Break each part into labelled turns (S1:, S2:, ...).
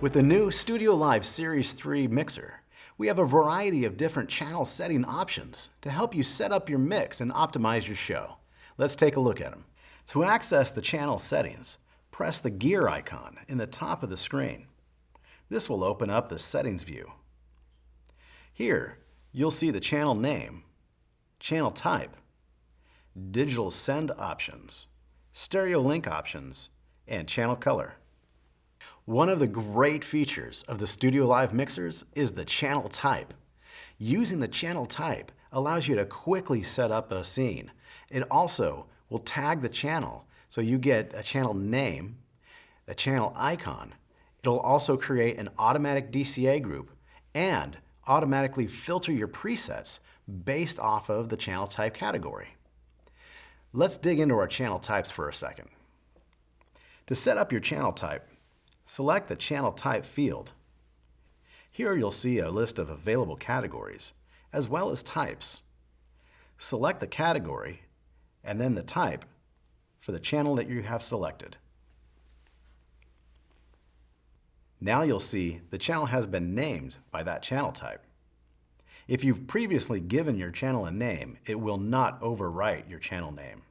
S1: With the new StudioLive Series 3 mixer, we have a variety of different channel setting options to help you set up your mix and optimize your show. Let's take a look at them. To access the channel settings, press the gear icon in the top of the screen. This will open up the settings view. Here, you'll see the channel name, channel type, digital send options, stereo link options, and channel color. One of the great features of the StudioLive mixers is the channel type. Using the channel type allows you to quickly set up a scene. It also will tag the channel, so you get a channel name, a channel icon. It'll also create an automatic DCA group and automatically filter your presets based off of the channel type category. Let's dig into our channel types for a second. To set up your channel type, select the Channel Type field. Here you'll see a list of available categories, as well as types. Select the category and then the type for the channel that you have selected. Now you'll see the channel has been named by that channel type. If you've previously given your channel a name, it will not overwrite your channel name.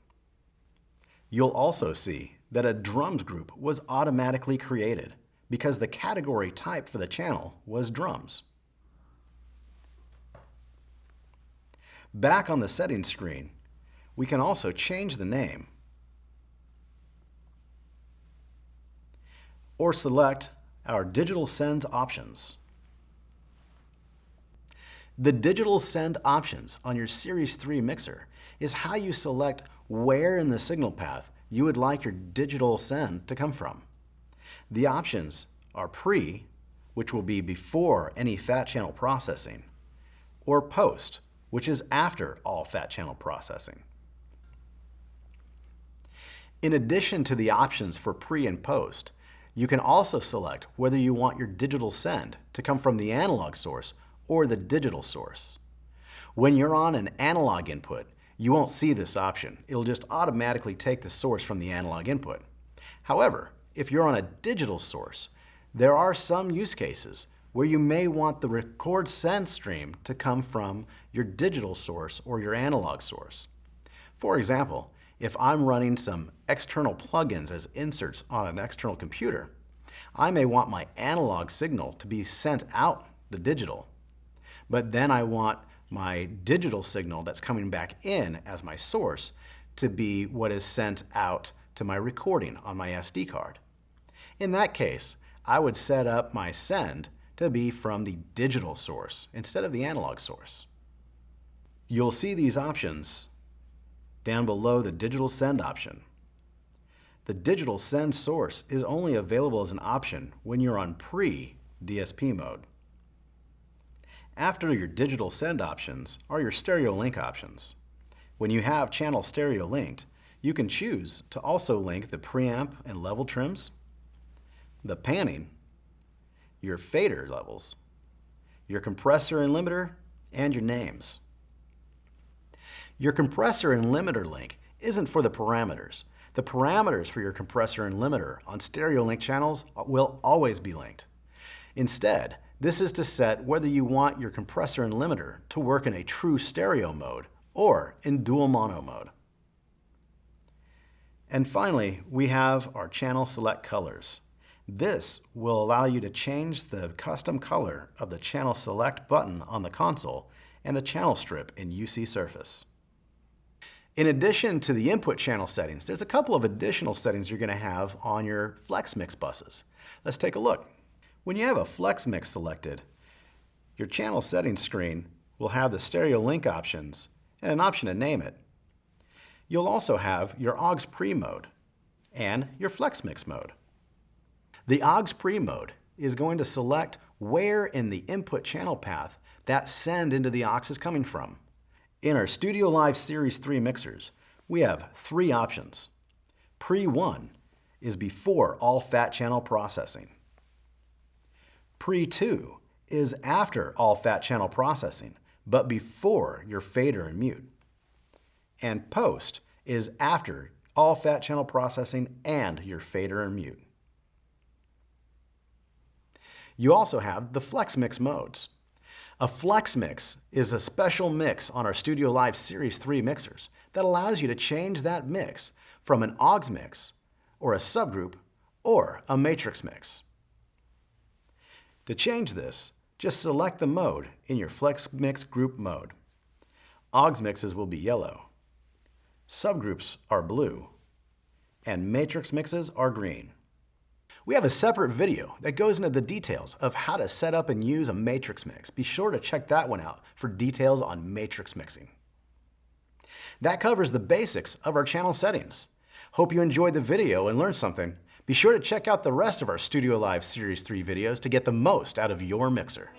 S1: You'll also see that a drums group was automatically created because the category type for the channel was drums. Back on the settings screen, we can also change the name or select our digital send options. The digital send options on your Series 3 mixer is how you select where in the signal path you would like your digital send to come from. The options are pre, which will be before any fat channel processing, or post, which is after all fat channel processing. In addition to the options for pre and post, you can also select whether you want your digital send to come from the analog source or the digital source. When you're on an analog input, you won't see this option. It'll just automatically take the source from the analog input. However, if you're on a digital source, there are some use cases where you may want the record send stream to come from your digital source or your analog source. For example, if I'm running some external plugins as inserts on an external computer, I may want my analog signal to be sent out the digital, but then I want my digital signal that's coming back in as my source to be what is sent out to my recording on my SD card. In that case, I would set up my send to be from the digital source instead of the analog source. You'll see these options down below the digital send option. The digital send source is only available as an option when you're on pre-DSP mode. After your digital send options are your stereo link options. When you have channel stereo linked, you can choose to also link the preamp and level trims, the panning, your fader levels, your compressor and limiter, and your names. Your compressor and limiter link isn't for the parameters. The parameters for your compressor and limiter on stereo link channels will always be linked. Instead, this is to set whether you want your compressor and limiter to work in a true stereo mode or in dual mono mode. And finally, we have our channel select colors. This will allow you to change the custom color of the channel select button on the console and the channel strip in UC Surface. In addition to the input channel settings, there's a couple of additional settings you're going to have on your Flex Mix buses. Let's take a look. When you have a Flex Mix selected, your channel settings screen will have the stereo link options and an option to name it. You'll also have your AUGS Pre Mode and your Flex Mix mode. The AUGS Pre Mode is going to select where in the input channel path that send into the aux is coming from. In our StudioLive Series 3 mixers, we have three options. Pre-1 is before all fat channel processing. Pre-2 is after all fat channel processing, but before your fader and mute. And post is after all fat channel processing and your fader and mute. You also have the Flex Mix modes. A Flex Mix is a special mix on our StudioLive Series 3 mixers that allows you to change that mix from an AUGS mix, or a subgroup, or a matrix mix. To change this, just select the mode in your Flex Mix group mode. AUGS mixes will be yellow, subgroups are blue, and matrix mixes are green. We have a separate video that goes into the details of how to set up and use a matrix mix. Be sure to check that one out for details on matrix mixing. That covers the basics of our channel settings. Hope you enjoyed the video and learned something. Be sure to check out the rest of our StudioLive Series 3 videos to get the most out of your mixer.